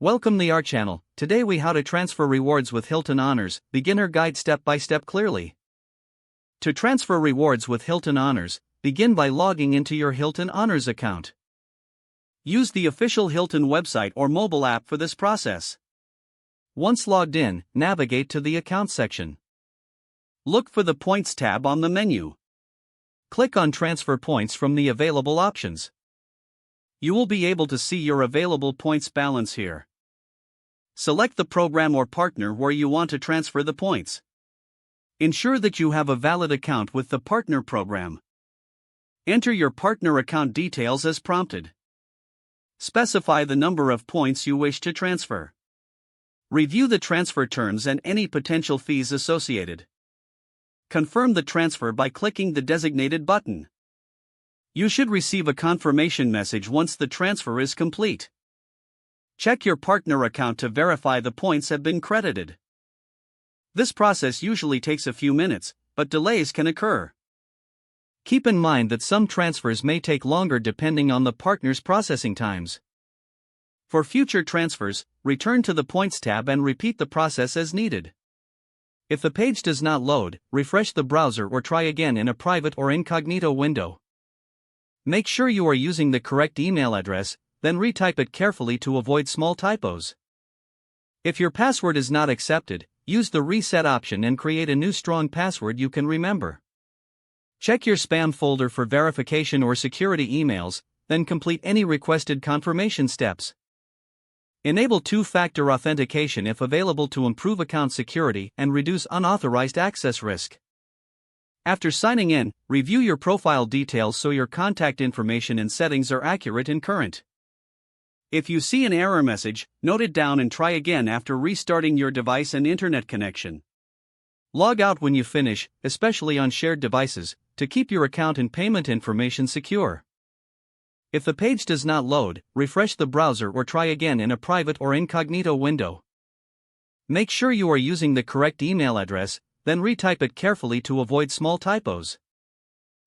Welcome to our channel. Today we how to transfer rewards with Hilton Honors, beginner guide step by step clearly. To transfer rewards with Hilton Honors, begin by logging into your Hilton Honors account. Use the official Hilton website or mobile app for this process. Once logged in, navigate to the account section. Look for the Points tab on the menu. Click on Transfer Points from the available options. You will be able to see your available points balance here. Select the program or partner where you want to transfer the points. Ensure that you have a valid account with the partner program. Enter your partner account details as prompted. Specify the number of points you wish to transfer. Review the transfer terms and any potential fees associated. Confirm the transfer by clicking the designated button. You should receive a confirmation message once the transfer is complete. Check your partner account to verify the points have been credited. This process usually takes a few minutes, but delays can occur. Keep in mind that some transfers may take longer depending on the partner's processing times. For future transfers, return to the Points tab and repeat the process as needed. If the page does not load, refresh the browser or try again in a private or incognito window. Make sure you are using the correct email address, then retype it carefully to avoid small typos. If your password is not accepted, use the reset option and create a new strong password you can remember. Check your spam folder for verification or security emails, then complete any requested confirmation steps. Enable two-factor authentication if available to improve account security and reduce unauthorized access risk. After signing in, review your profile details so your contact information and settings are accurate and current. If you see an error message, note it down and try again after restarting your device and internet connection. Log out when you finish, especially on shared devices, to keep your account and payment information secure. If the page does not load, refresh the browser or try again in a private or incognito window. Make sure you are using the correct email address, then retype it carefully to avoid small typos.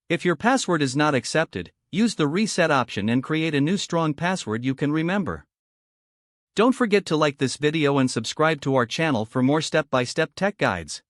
If your password is not accepted, use the reset option and create a new strong password you can remember. Don't forget to like this video and subscribe to our channel for more step-by-step tech guides.